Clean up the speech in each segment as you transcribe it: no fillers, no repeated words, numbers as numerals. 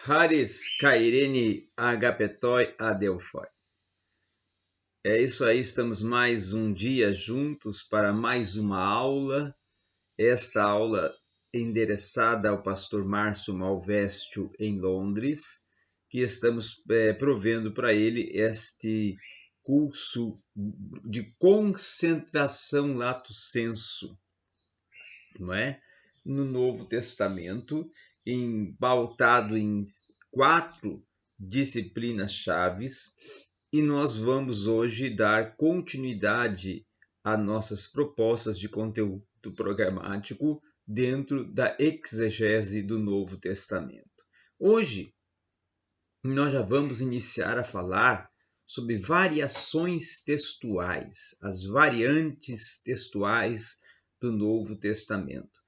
Haris Kairene Agapetoi Adelphoi. É isso aí, estamos mais um dia juntos para mais uma aula. Esta aula endereçada ao pastor Márcio Malvestio em Londres, que estamos provendo para ele este curso de concentração lato sensu, não é? No Novo Testamento, pautado em 4 disciplinas chaves, e nós vamos hoje dar continuidade a nossas propostas de conteúdo programático dentro da exegese do Novo Testamento. Hoje, nós já vamos iniciar a falar sobre variações textuais, as variantes textuais do Novo Testamento,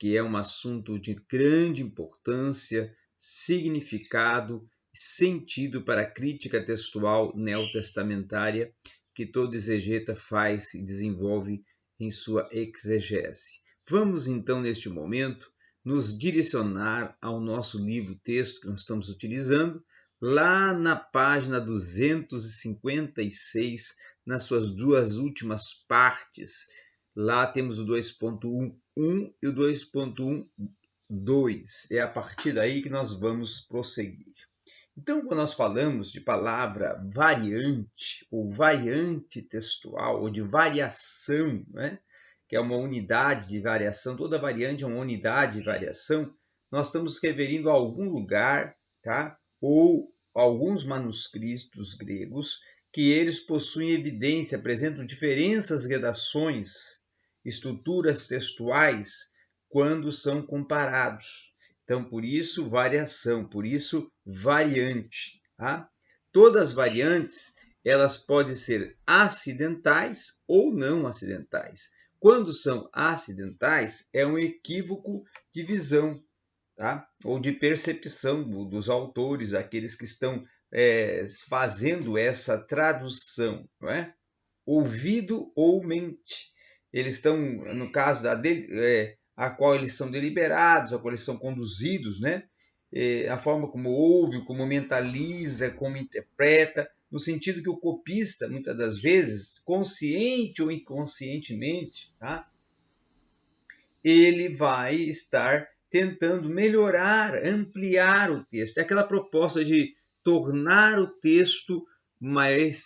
que é um assunto de grande importância, significado e sentido para a crítica textual neotestamentária que todo exegeta faz e desenvolve em sua exegese. Vamos então, neste momento, nos direcionar ao nosso livro-texto que nós estamos utilizando, lá na página 256, nas suas duas últimas partes. Lá temos o 2.1.1 e o 2.1.2. É a partir daí que nós vamos prosseguir. Então, quando nós falamos de palavra variante, ou variante textual, ou de variação, né? Que é uma unidade de variação, toda variante é uma unidade de variação, nós estamos referindo a algum lugar, tá? Ou alguns manuscritos gregos que eles possuem evidência, apresentam diferenças, redações, estruturas textuais quando são comparados. Então, por isso, variação, por isso, variante. Tá? Todas as variantes, elas podem ser acidentais ou não acidentais. Quando são acidentais, é um equívoco de visão, tá? Ou de percepção dos autores, aqueles que estão fazendo essa tradução, não é? Ouvido ou mente. Eles estão, no caso a qual eles são deliberados, a qual eles são conduzidos, né? A forma como ouve, como mentaliza, como interpreta, no sentido que o copista, muitas das vezes, consciente ou inconscientemente, tá? Ele vai estar tentando melhorar, ampliar o texto. É aquela proposta de tornar o texto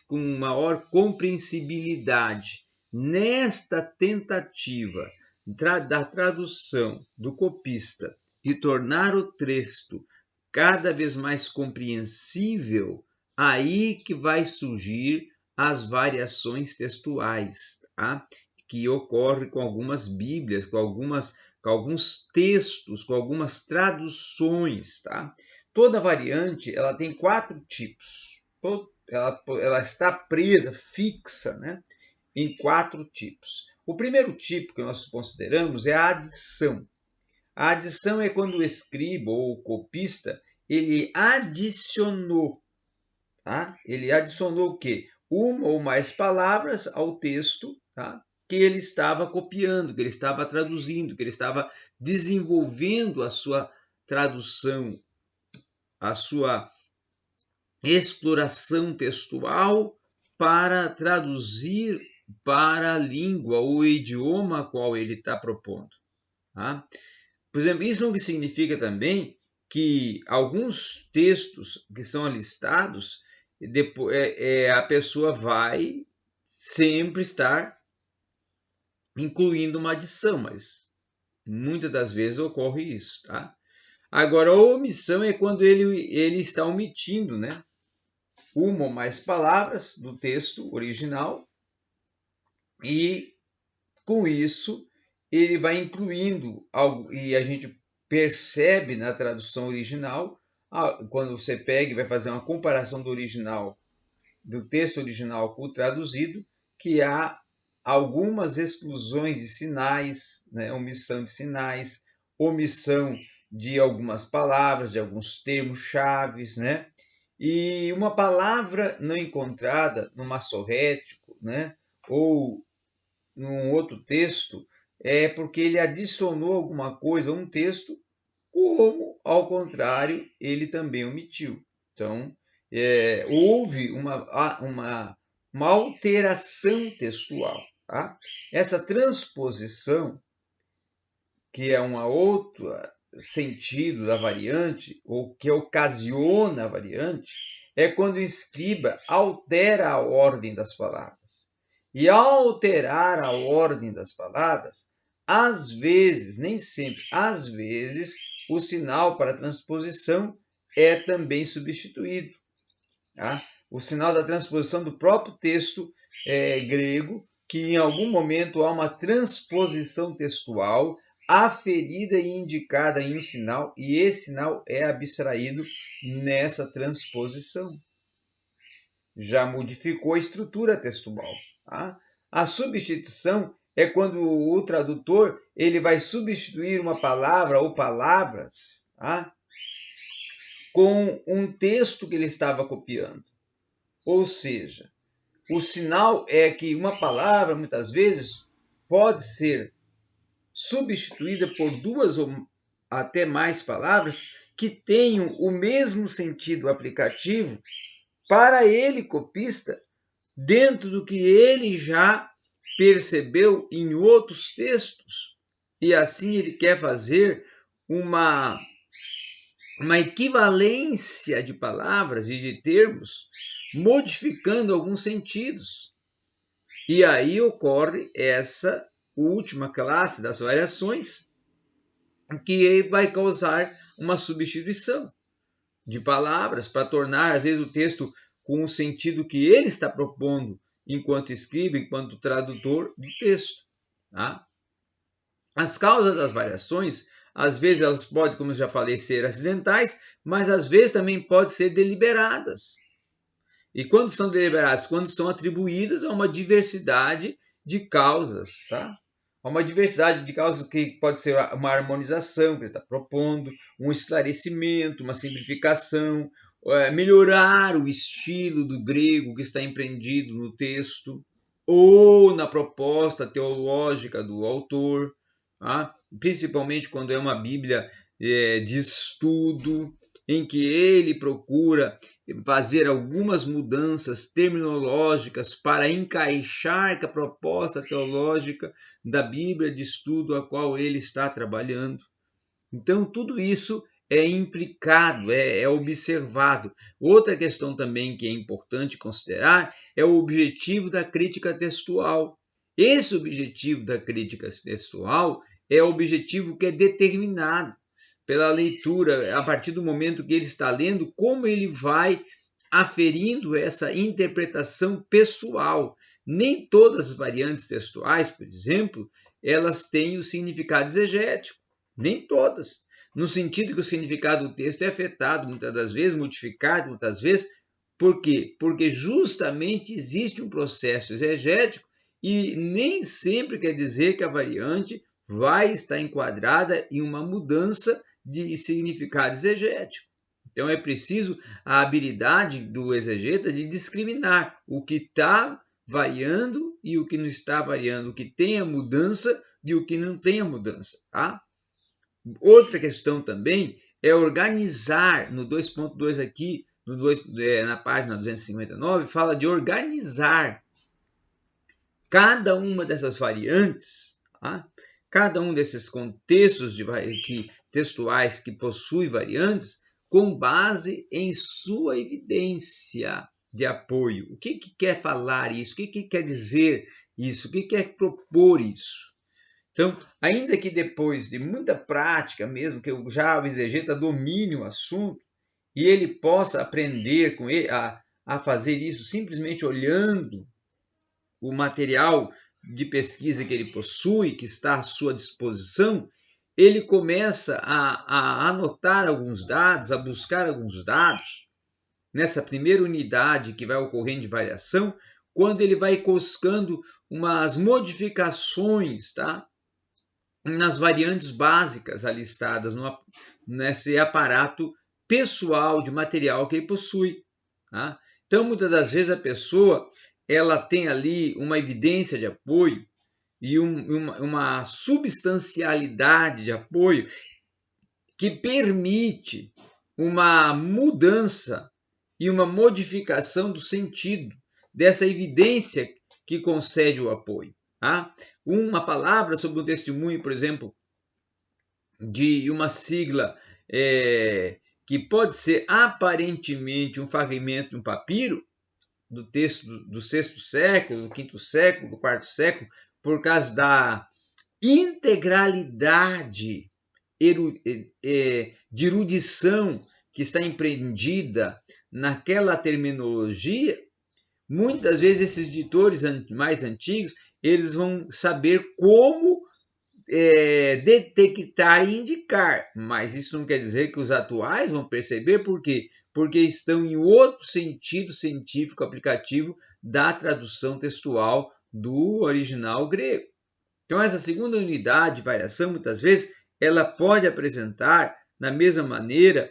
com maior compreensibilidade. Nesta tentativa da tradução do copista e tornar o texto cada vez mais compreensível, aí que vai surgir as variações textuais, tá? Que ocorre com algumas bíblias, com alguns textos, com algumas traduções, tá? Toda variante, ela tem 4 tipos. Ela está presa, fixa, né, em 4 tipos. O primeiro tipo que nós consideramos é a adição. A adição é quando o escriba ou o copista, ele adicionou, tá? Ele adicionou o quê? Uma ou mais palavras ao texto, tá? Que ele estava copiando, que ele estava traduzindo, que ele estava desenvolvendo a sua tradução, a sua exploração textual para traduzir para a língua ou idioma a qual ele está propondo. Tá? Por exemplo, isso não significa também que alguns textos que são listados, depois, a pessoa vai sempre estar incluindo uma adição, mas muitas das vezes ocorre isso. Tá? Agora, a omissão é quando ele está omitindo, né, uma ou mais palavras do texto original e, com isso, ele vai incluindo algo, e a gente percebe na tradução original, quando você pega e vai fazer uma comparação do original, do texto original com o traduzido, que há algumas exclusões de sinais, né? Omissão de sinais, omissão de algumas palavras, de alguns termos chaves, né? E uma palavra não encontrada no massorético, né? Ou num outro texto, é porque ele adicionou alguma coisa a um texto, como ou, ao contrário, ele também omitiu. Então, houve uma alteração textual. Tá? Essa transposição, que é um outro sentido da variante, ou que ocasiona a variante, é quando o escriba altera a ordem das palavras. E ao alterar a ordem das palavras, às vezes, nem sempre, às vezes, o sinal para a transposição é também substituído. Tá? O sinal da transposição do próprio texto grego, que em algum momento há uma transposição textual aferida e indicada em um sinal, e esse sinal é abstraído nessa transposição. Já modificou a estrutura textual. Tá? A substituição é quando o tradutor ele vai substituir uma palavra ou palavras, tá? Com um texto que ele estava copiando. Ou seja, o sinal é que uma palavra, muitas vezes, pode ser substituída por duas ou até mais palavras que tenham o mesmo sentido aplicativo para ele, copista, dentro do que ele já percebeu em outros textos. E assim ele quer fazer uma equivalência de palavras e de termos, modificando alguns sentidos. E aí ocorre essa última classe das variações, que vai causar uma substituição de palavras para tornar, às vezes, o texto com o sentido que ele está propondo enquanto escriba, enquanto tradutor do texto. Tá? As causas das variações, às vezes elas podem, como eu já falei, ser acidentais, mas às vezes também podem ser deliberadas. E quando são deliberadas? Quando são atribuídas a uma diversidade de causas, tá? Há uma diversidade de causas que pode ser uma harmonização que ele está propondo, um esclarecimento, uma simplificação, melhorar o estilo do grego que está empreendido no texto, ou na proposta teológica do autor, tá? Principalmente quando é uma Bíblia de estudo, em que ele procura fazer algumas mudanças terminológicas para encaixar com a proposta teológica da Bíblia de estudo a qual ele está trabalhando. Então, tudo isso é implicado, é observado. Outra questão também que é importante considerar é o objetivo da crítica textual. Esse objetivo da crítica textual é o objetivo que é determinado pela leitura, a partir do momento que ele está lendo, como ele vai aferindo essa interpretação pessoal. Nem todas as variantes textuais, por exemplo, elas têm o significado exegético. Nem todas. No sentido que o significado do texto é afetado, muitas das vezes, modificado, muitas vezes. Por quê? Porque justamente existe um processo exegético e nem sempre quer dizer que a variante vai estar enquadrada em uma mudança de significado exegético. Então é preciso a habilidade do exegeta de discriminar o que está variando e o que não está variando, o que tem a mudança e o que não tem a mudança. Tá? Outra questão também é organizar, no 2.2 aqui, na página 259, fala de organizar cada uma dessas variantes, tá? Cada um desses contextos textuais que possui variantes com base em sua evidência de apoio. O que quer falar isso? O que quer dizer isso? O que quer propor isso? Então, ainda que depois de muita prática mesmo, que já o exegeta domine o assunto e ele possa aprender com ele a fazer isso simplesmente olhando o material de pesquisa que ele possui, que está à sua disposição, ele começa a anotar alguns dados, a buscar alguns dados nessa primeira unidade que vai ocorrendo de variação, quando ele vai buscando umas modificações, tá? Nas variantes básicas alistadas nesse aparato pessoal de material que ele possui. Tá? Então, muitas das vezes a pessoa ela tem ali uma evidência de apoio e uma substancialidade de apoio que permite uma mudança e uma modificação do sentido dessa evidência que concede o apoio. Tá? Uma palavra sobre um testemunho, por exemplo, de uma sigla que pode ser aparentemente um fragmento de um papiro, do texto do sexto século, do quinto século, do quarto século, por causa da integralidade de erudição que está empreendida naquela terminologia, muitas vezes esses editores mais antigos, eles vão saber como detectar e indicar, mas isso não quer dizer que os atuais vão perceber. Por quê? Porque estão em outro sentido científico aplicativo da tradução textual do original grego. Então, essa segunda unidade de variação, muitas vezes, ela pode apresentar, da mesma maneira,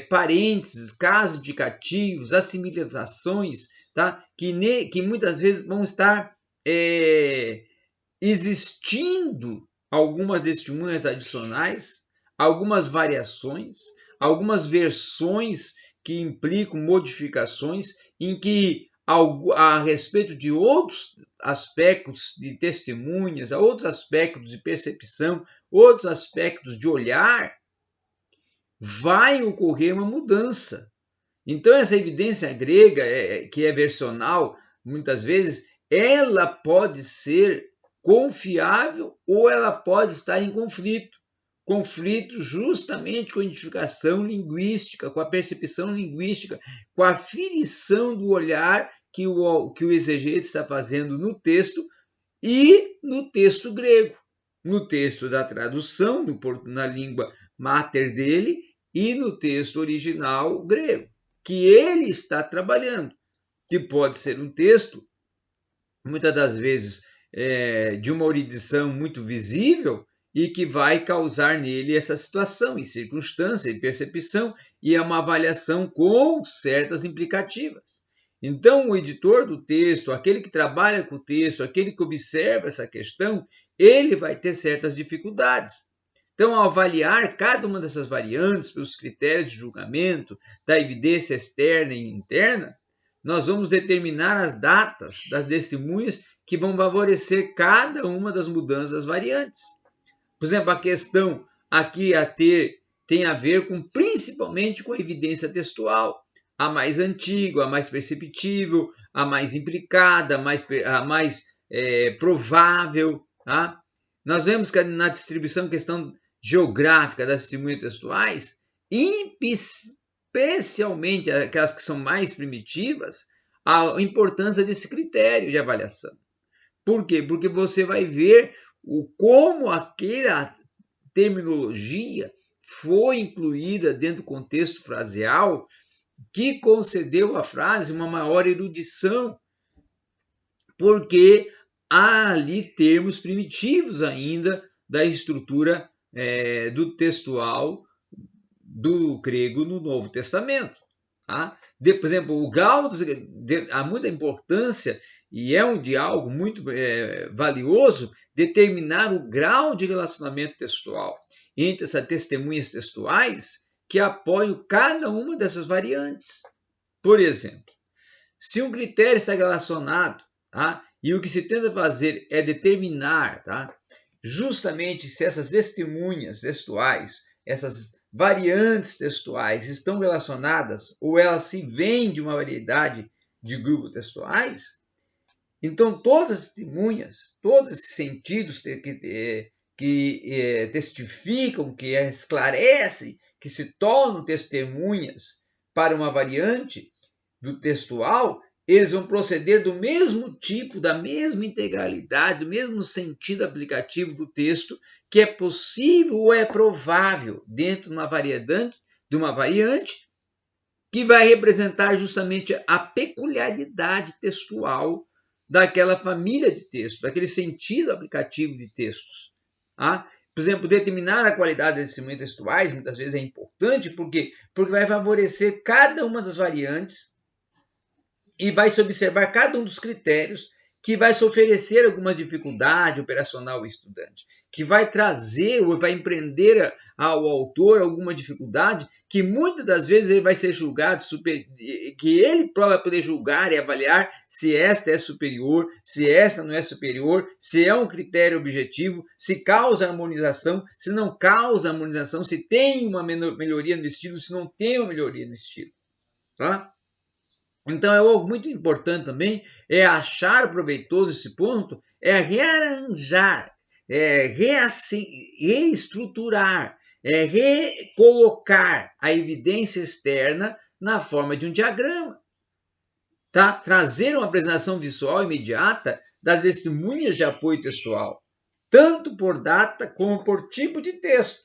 parênteses, casos indicativos, assimilações, tá? que muitas vezes vão estar existindo algumas testemunhas adicionais, algumas variações, algumas versões que implicam modificações, em que a respeito de outros aspectos de testemunhas, outros aspectos de percepção, outros aspectos de olhar, vai ocorrer uma mudança. Então, essa evidência grega, que é versional, muitas vezes, ela pode ser confiável ou ela pode estar em conflito. Conflito justamente com a identificação linguística, com a percepção linguística, com a aferição do olhar que o exegete está fazendo no texto e no texto grego, no texto da tradução, na língua mater dele, e no texto original grego, que ele está trabalhando, que pode ser um texto, muitas das vezes, de uma erudição muito visível e que vai causar nele essa situação, e circunstância, e percepção, e é uma avaliação com certas implicativas. Então, o editor do texto, aquele que trabalha com o texto, aquele que observa essa questão, ele vai ter certas dificuldades. Então, ao avaliar cada uma dessas variantes pelos critérios de julgamento da evidência externa e interna, nós vamos determinar as datas das testemunhas que vão favorecer cada uma das mudanças das variantes. Por exemplo, a questão aqui tem a ver principalmente com a evidência textual. A mais antiga, a mais perceptível, a mais implicada, a mais provável. Tá? Nós vemos que na distribuição, questão geográfica das testemunhas textuais, especialmente aquelas que são mais primitivas, a importância desse critério de avaliação. Por quê? Porque você vai ver como aquela terminologia foi incluída dentro do contexto fraseal que concedeu à frase uma maior erudição, porque há ali termos primitivos ainda da estrutura do textual do grego no Novo Testamento. Tá? Por exemplo, o Gaudius há muita importância e é de algo muito valioso determinar o grau de relacionamento textual entre essas testemunhas textuais que apoiam cada uma dessas variantes. Por exemplo, se um critério está relacionado, tá? E o que se tenta fazer é determinar, tá? Justamente se essas testemunhas textuais, essas variantes textuais estão relacionadas ou elas se vêm de uma variedade de grupos textuais, então todas as testemunhas, todos esses sentidos que testificam, que esclarecem, que se tornam testemunhas para uma variante do textual, eles vão proceder do mesmo tipo, da mesma integralidade, do mesmo sentido aplicativo do texto, que é possível ou é provável dentro de uma variante que vai representar justamente a peculiaridade textual daquela família de textos, daquele sentido aplicativo de textos. Tá? Por exemplo, determinar a qualidade desses testemunhos textuais muitas vezes é importante porque vai favorecer cada uma das variantes e vai se observar cada um dos critérios que vai se oferecer alguma dificuldade operacional ao estudante, que vai trazer ou vai empreender ao autor alguma dificuldade, que muitas das vezes ele vai ser julgado, que ele próprio vai poder julgar e avaliar se esta é superior, se esta não é superior, se é um critério objetivo, se causa harmonização, se não causa harmonização, se tem uma melhoria no estilo, se não tem uma melhoria no estilo. Tá? Então, é algo muito importante também, é achar proveitoso esse ponto, é rearranjar, reestruturar, recolocar a evidência externa na forma de um diagrama. Tá? Trazer uma apresentação visual imediata das testemunhas de apoio textual, tanto por data como por tipo de texto.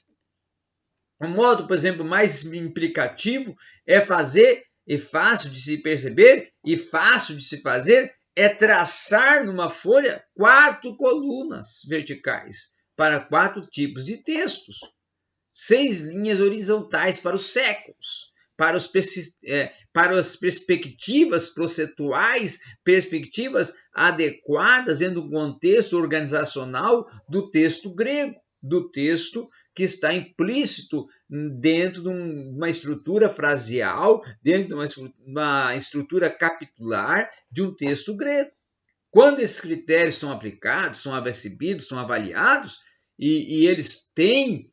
Um modo, por exemplo, mais implicativo é fazer, e fácil de se perceber e fácil de se fazer, é traçar numa folha 4 colunas verticais para 4 tipos de textos, 6 linhas horizontais para os séculos, para as perspectivas procetuais, perspectivas adequadas dentro do contexto organizacional do texto grego, do texto que está implícito dentro de uma estrutura fraseal, dentro de uma estrutura capitular de um texto grego. Quando esses critérios são aplicados, são percebidos, são avaliados, e eles têm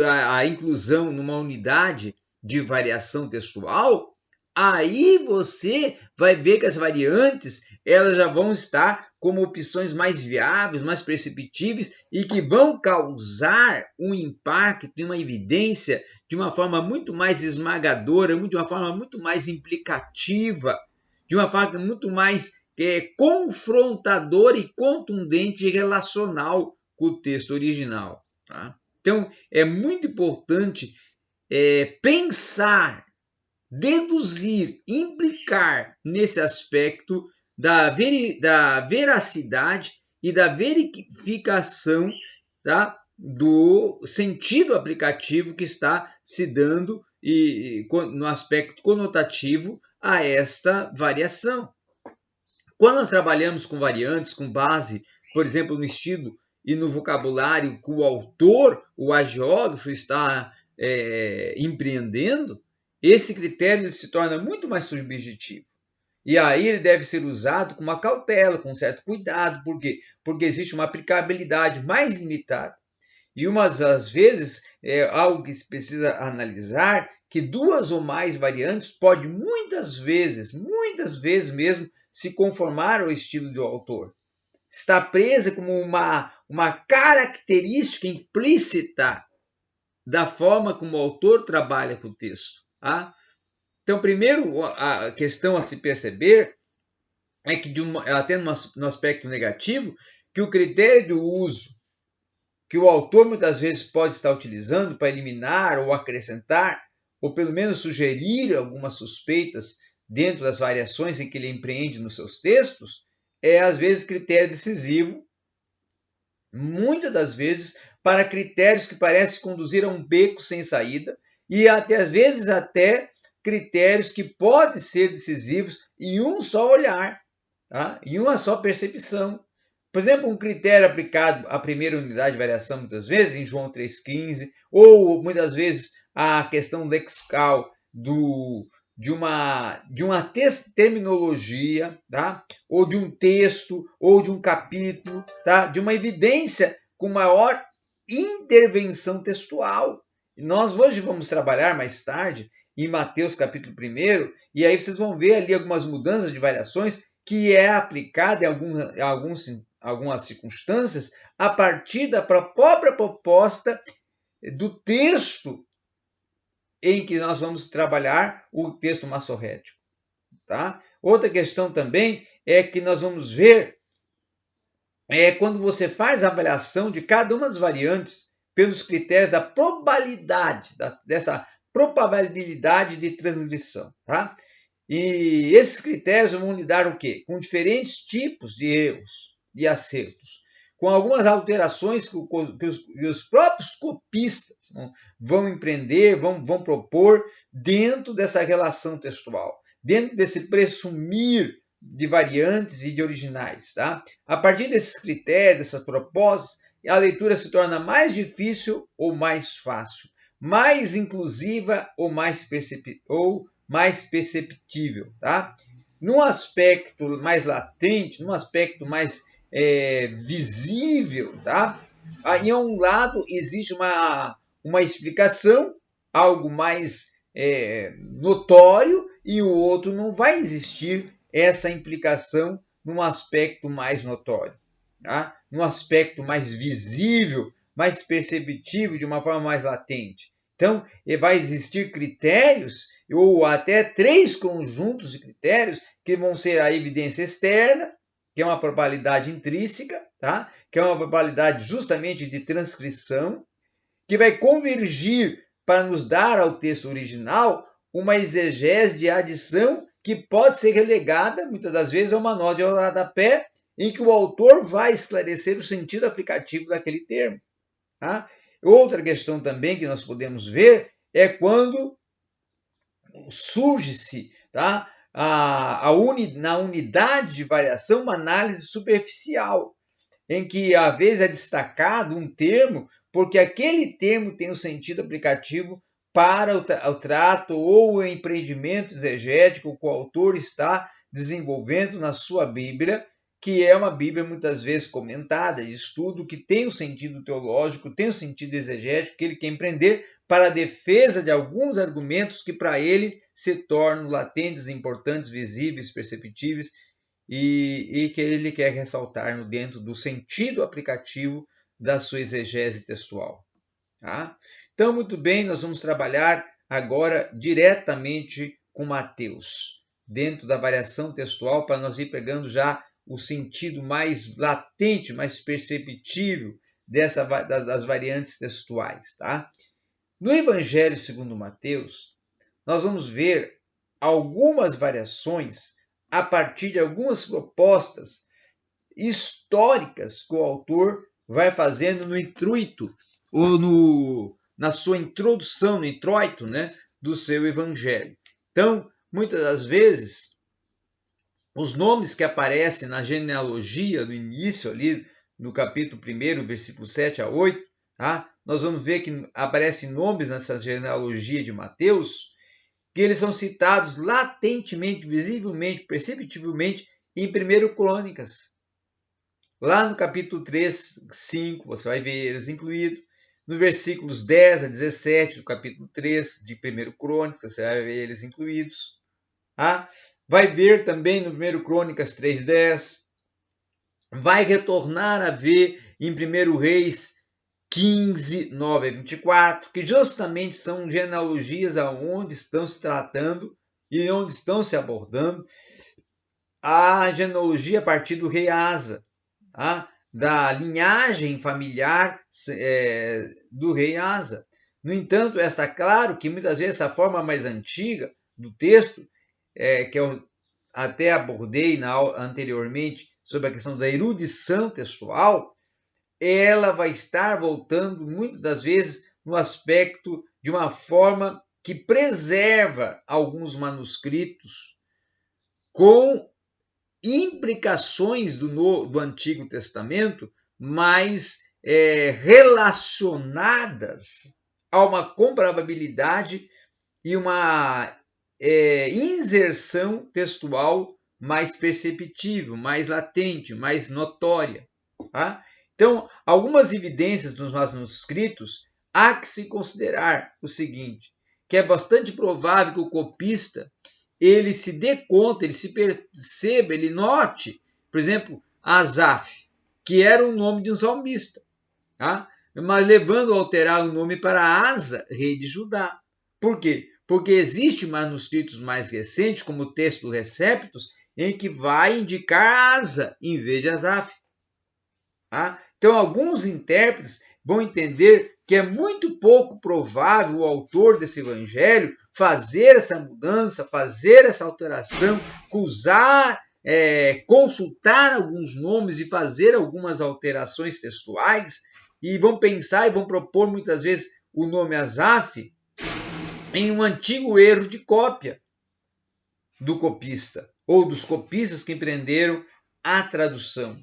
a inclusão numa unidade de variação textual, aí você vai ver que as variantes elas já vão estar como opções mais viáveis, mais perceptíveis e que vão causar um impacto e uma evidência de uma forma muito mais esmagadora, de uma forma muito mais implicativa, de uma forma muito mais confrontadora e contundente e relacional com o texto original. Tá? Então, é muito importante pensar, deduzir, implicar nesse aspecto da veracidade e da verificação, tá, do sentido aplicativo que está se dando no aspecto conotativo a esta variação. Quando nós trabalhamos com variantes, com base, por exemplo, no estilo e no vocabulário que o autor, o agiógrafo, está empreendendo, esse critério se torna muito mais subjetivo. E aí ele deve ser usado com uma cautela, com um certo cuidado. Por quê? Porque existe uma aplicabilidade mais limitada. E umas das vezes, algo que se precisa analisar, que 2 ou mais variantes pode muitas vezes mesmo, se conformar ao estilo do autor. Está presa como uma característica implícita da forma como o autor trabalha com o texto. Tá? Então, primeiro, a questão a se perceber é que, até no aspecto negativo, que o critério de uso que o autor muitas vezes pode estar utilizando para eliminar ou acrescentar, ou pelo menos sugerir algumas suspeitas dentro das variações em que ele empreende nos seus textos, é às vezes critério decisivo, muitas das vezes para critérios que parecem conduzir a um beco sem saída e às vezes até critérios que podem ser decisivos em um só olhar, tá? Em uma só percepção. Por exemplo, um critério aplicado à primeira unidade de variação, muitas vezes, em João 3,15, ou muitas vezes a questão lexical de uma terminologia, tá? Ou de um texto, ou de um capítulo, tá? De uma evidência com maior intervenção textual. E nós hoje vamos trabalhar mais tarde em Mateus capítulo 1, e aí vocês vão ver ali algumas mudanças de variações que é aplicada em algumas circunstâncias a partir da própria proposta do texto em que nós vamos trabalhar o texto massorrético. Tá? Outra questão também é que nós vamos ver quando você faz a avaliação de cada uma das variantes pelos critérios da probabilidade, dessa probabilidade de transgressão. Tá? E esses critérios vão lidar o quê? Com diferentes tipos de erros e acertos, com algumas alterações que os próprios copistas vão empreender, vão propor dentro dessa relação textual, dentro desse presumir de variantes e de originais. Tá? A partir desses critérios, dessas propostas, a leitura se torna mais difícil ou mais fácil, mais inclusiva ou mais perceptível. Tá? Num aspecto mais latente, num aspecto mais visível, tá? Em um lado existe uma explicação, algo mais notório, e o outro não vai existir essa implicação num aspecto mais notório, tá? Num aspecto mais visível, mais perceptível, de uma forma mais latente. Então, vai existir critérios, ou até 3 conjuntos de critérios, que vão ser a evidência externa, que é uma probabilidade intrínseca, tá? Que é uma probabilidade justamente de transcrição, que vai convergir para nos dar ao texto original uma exegese de adição que pode ser relegada, muitas das vezes, a uma nota de rodapé, em que o autor vai esclarecer o sentido aplicativo daquele termo. Tá? Outra questão também que nós podemos ver é quando surge-se, tá, na unidade de variação, uma análise superficial, em que às vezes é destacado um termo porque aquele termo tem um sentido aplicativo para o trato ou o empreendimento exegético que o autor está desenvolvendo na sua Bíblia, que é uma Bíblia muitas vezes comentada, de estudo, que tem um sentido teológico, tem um sentido exegético, que ele quer empreender para a defesa de alguns argumentos que para ele se tornam latentes, importantes, visíveis, perceptíveis, e que ele quer ressaltar dentro do sentido aplicativo da sua exegese textual. Tá? Então, muito bem, nós vamos trabalhar agora diretamente com Mateus, dentro da variação textual, para nós ir pegando já o sentido mais latente, mais perceptível das variantes textuais. Tá? No Evangelho segundo Mateus, nós vamos ver algumas variações a partir de algumas propostas históricas que o autor vai fazendo no intuito ou na sua introdução, no introito, né, do seu evangelho. Então, muitas das vezes, os nomes que aparecem na genealogia, no início ali, no capítulo 1, versículo 7 a 8, tá? Nós vamos ver que aparecem nomes nessa genealogia de Mateus, que eles são citados latentemente, visivelmente, perceptivelmente em 1 Crônicas. Lá no capítulo 3, 5, você vai ver eles incluídos. No versículos 10 a 17 do capítulo 3 de 1 Crônicas, você vai ver eles incluídos. Tá? Vai ver também no 1 Crônicas 3:10. Vai retornar a ver em 1 Reis 15, 9 a 24, que justamente são genealogias aonde estão se tratando e onde estão se abordando a genealogia a partir do rei Asa, tá? Da linhagem familiar do rei Asa. No entanto, está claro que muitas vezes a forma mais antiga do texto, que eu até abordei anteriormente sobre a questão da erudição textual, ela vai estar voltando muitas das vezes no aspecto de uma forma que preserva alguns manuscritos com implicações do Antigo Testamento, mais relacionadas a uma comparabilidade e uma inserção textual mais perceptível, mais latente, mais notória. Tá? Então, algumas evidências dos manuscritos, há que se considerar o seguinte, que é bastante provável que o copista ele se dê conta, ele se perceba, ele note, por exemplo, Asaf, que era o nome de um salmista, tá? Mas levando a alterar o nome para Asa, rei de Judá. Por quê? Porque existem manuscritos mais recentes, como o texto do Receptus, em que vai indicar Asa em vez de Asaf. Tá? Então, alguns intérpretes vão entender que é muito pouco provável o autor desse evangelho fazer essa mudança, fazer essa alteração, consultar alguns nomes e fazer algumas alterações textuais, e vão pensar e vão propor muitas vezes o nome Asaf em um antigo erro de cópia do copista, ou dos copistas que empreenderam a tradução.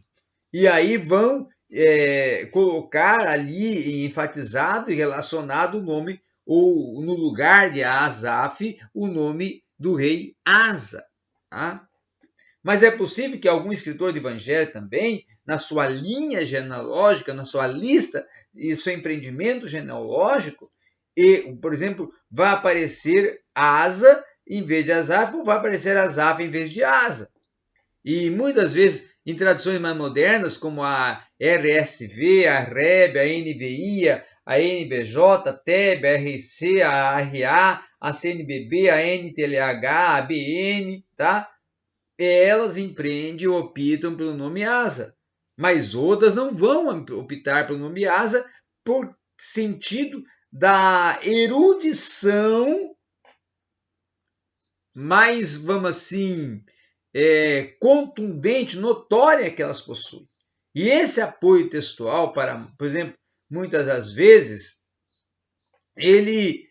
E aí vão colocar ali enfatizado e relacionado o nome, ou no lugar de Asaf, o nome do rei Asa. Tá? Mas é possível que algum escritor de evangelho também, na sua linha genealógica, na sua lista e seu empreendimento genealógico, por exemplo, vai aparecer Asa em vez de Asaf, ou vai aparecer Asaf em vez de Asa. E muitas vezes, em traduções mais modernas, como a RSV, a REB, a NVI, a NBJ, a TEB, a RC, a RA, a CNBB, a NTLH, a BN, tá? Elas empreendem ou optam pelo nome Asa. Mas outras não vão optar pelo nome Asa por sentido da erudição mais, vamos assim, contundente, notória que elas possuem. E esse apoio textual, por exemplo, muitas das vezes, ele,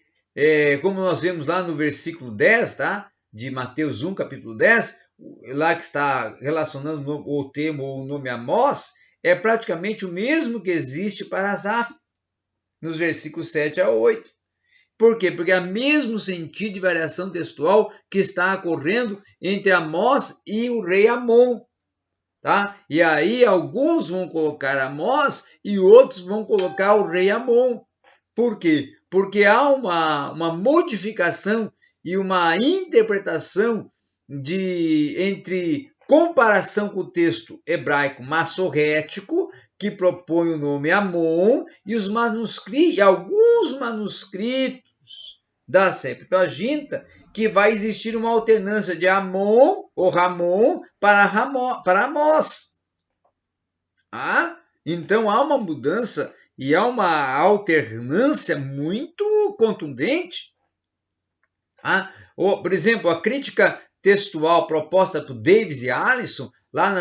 como nós vemos lá no versículo 10, tá? De Mateus 1, capítulo 10, lá que está relacionando o termo ou o nome Amós, é praticamente o mesmo que existe para Asaf, nos versículos 7 a 8. Por quê? Porque é o mesmo sentido de variação textual que está ocorrendo entre Amós e o rei Amon. Tá? E aí alguns vão colocar Amós e outros vão colocar o rei Amon. Por quê? Porque há uma modificação e uma interpretação entre comparação com o texto hebraico massorrético, que propõe o nome Amon, e alguns manuscritos da Septuaginta, que vai existir uma alternância de Amon ou Ramon para Amós. Então há uma mudança e há uma alternância muito contundente. Por exemplo, a crítica textual proposta por Davis e Allison, lá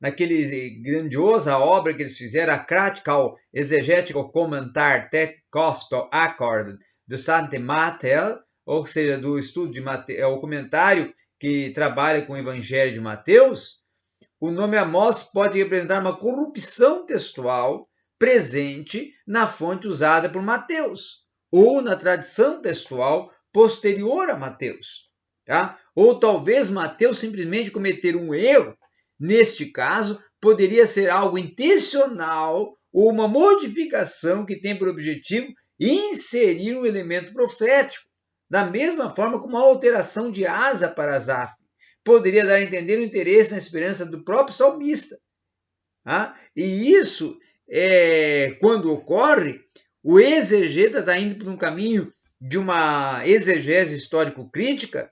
naquele grandiosa obra que eles fizeram, a Critical Exegetical Commentary That Gospel Accord do Saint Matthew, ou seja, do estudo de Mateus, o comentário que trabalha com o Evangelho de Mateus, o nome Amós pode representar uma corrupção textual presente na fonte usada por Mateus, ou na tradição textual posterior a Mateus. Tá? Ou talvez Mateus simplesmente cometer um erro. Neste caso, poderia ser algo intencional ou uma modificação que tem por objetivo inserir um elemento profético, da mesma forma como a alteração de Asa para Asaf poderia dar a entender o interesse na esperança do próprio salmista. E isso, quando ocorre, o exegeta está indo por um caminho de uma exegese histórico-crítica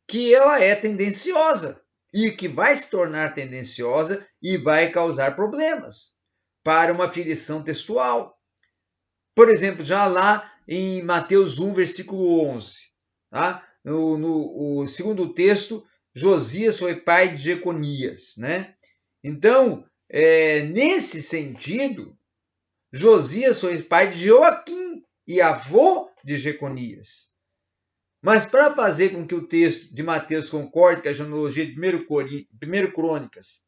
que ela é tendenciosa e que vai se tornar tendenciosa e vai causar problemas para uma aferição textual. Por exemplo, já lá em Mateus 1, versículo 11, tá? No segundo texto, Josias foi pai de Jeconias, né? Então, nesse sentido, Josias foi pai de Joaquim e avô de Jeconias. Mas para fazer com que o texto de Mateus concorde com a genealogia de 1 Crônicas,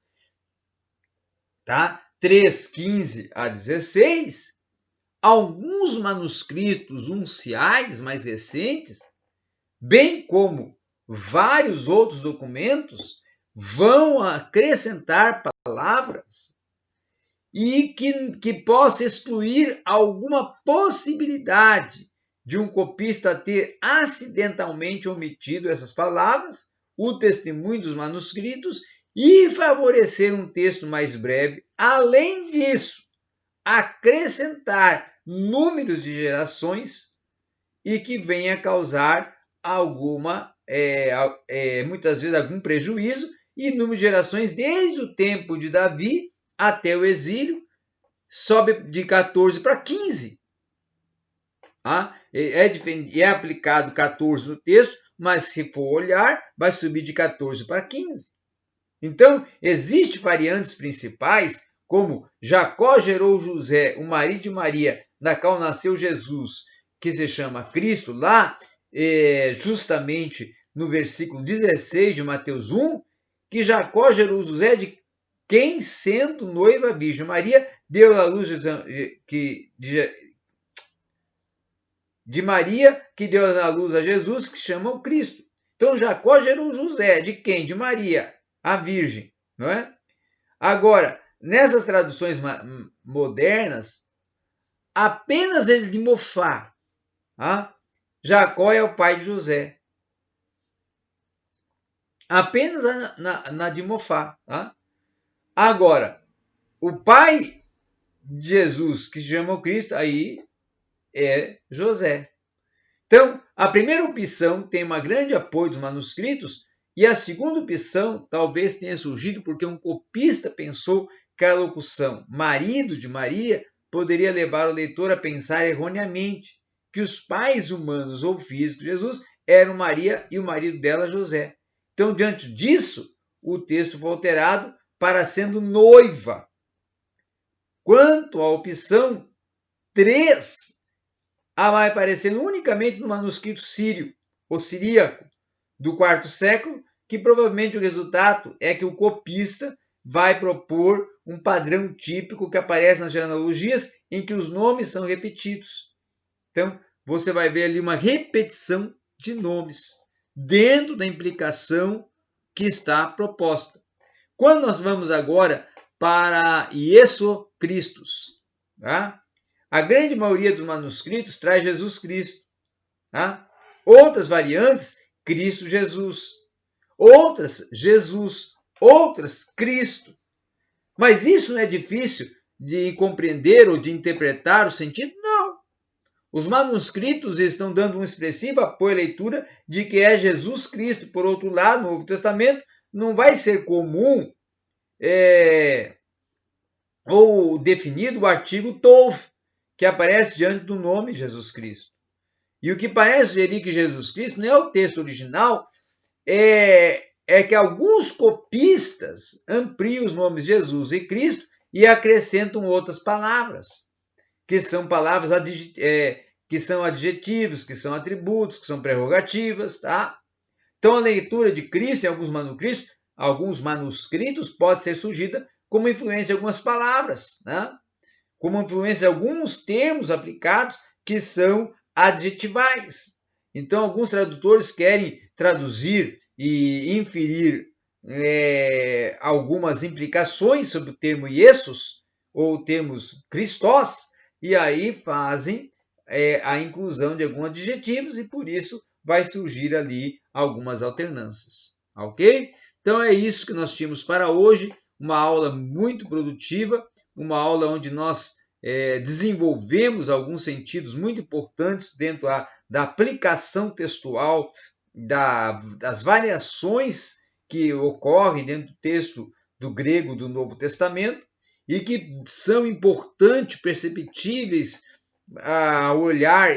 tá? 3, 15 a 16, alguns manuscritos unciais mais recentes, bem como vários outros documentos, vão acrescentar palavras e que possa excluir alguma possibilidade de um copista ter acidentalmente omitido essas palavras, o testemunho dos manuscritos, e favorecer um texto mais breve. Além disso, acrescentar números de gerações e que venha causar muitas vezes algum prejuízo, e número de gerações desde o tempo de Davi até o exílio sobe de 14 para 15. É aplicado 14 no texto, mas se for olhar, vai subir de 14 para 15. Então, existem variantes principais, como Jacó gerou José, o marido de Maria, na qual nasceu Jesus, que se chama Cristo, lá justamente no versículo 16 de Mateus 1, que Jacó gerou José, de quem, sendo noiva a Virgem Maria, deu à luz de Maria, que deu à luz a Jesus, que chama o Cristo. Então Jacó gerou José, de quem? De Maria, a Virgem, não é? Agora, nessas traduções modernas, apenas ele de Mofá, tá? Jacó é o pai de José. Apenas na de Mofá. Tá? Agora, o pai de Jesus, que se chama o Cristo, aí é José. Então, a primeira opção tem uma grande apoio dos manuscritos, e a segunda opção talvez tenha surgido porque um copista pensou que a locução marido de Maria poderia levar o leitor a pensar erroneamente que os pais humanos ou físicos de Jesus eram Maria e o marido dela, José. Então, diante disso, o texto foi alterado para sendo noiva. Quanto à opção 3, vai aparecer unicamente no manuscrito sírio, ou siríaco, do IV século, que provavelmente o resultado é que o copista vai propor um padrão típico que aparece nas genealogias em que os nomes são repetidos. Então, você vai ver ali uma repetição de nomes dentro da implicação que está proposta. Quando nós vamos agora para Iesu Christus, tá? A grande maioria dos manuscritos traz Jesus Cristo. Tá? Outras variantes, Cristo Jesus. Outras, Jesus. Outras, Cristo. Mas isso não é difícil de compreender ou de interpretar o sentido? Não. Os manuscritos estão dando um expressivo apoio à leitura de que é Jesus Cristo. Por outro lado, no Novo Testamento, não vai ser comum ou definido o artigo Tov, que aparece diante do nome Jesus Cristo. E o que parece sugerir que Jesus Cristo não é o texto original, é que alguns copistas ampliam os nomes Jesus e Cristo e acrescentam outras palavras, que são palavras que são adjetivos, que são atributos, que são prerrogativas, tá? Então a leitura de Cristo em alguns manuscritos pode ser surgida como influência de algumas palavras, né? Como influência de alguns termos aplicados que são adjetivais. Então, alguns tradutores querem traduzir e inferir algumas implicações sobre o termo Iesus, ou termos Christos, e aí fazem a inclusão de alguns adjetivos, e por isso vai surgir ali algumas alternâncias. Ok? Então, é isso que nós tínhamos para hoje. Uma aula muito produtiva, uma aula onde nós desenvolvemos alguns sentidos muito importantes dentro da aplicação textual, das variações que ocorrem dentro do texto do grego do Novo Testamento e que são importantes, perceptíveis ao olhar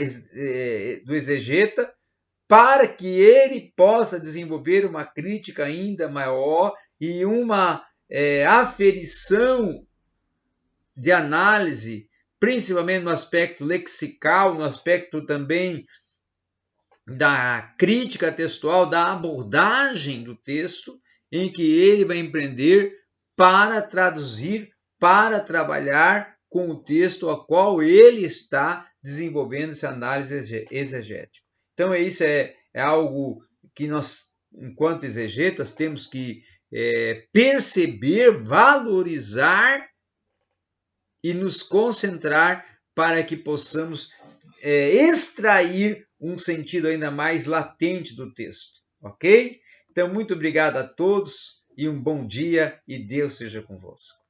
do exegeta, para que ele possa desenvolver uma crítica ainda maior e uma aferição de análise, principalmente no aspecto lexical, no aspecto também da crítica textual, da abordagem do texto, em que ele vai empreender para traduzir, para trabalhar com o texto ao qual ele está desenvolvendo essa análise exegética. Então, isso é algo que nós, enquanto exegetas, temos que perceber, valorizar e nos concentrar para que possamos extrair um sentido ainda mais latente do texto, ok? Então, muito obrigado a todos e um bom dia e Deus seja convosco.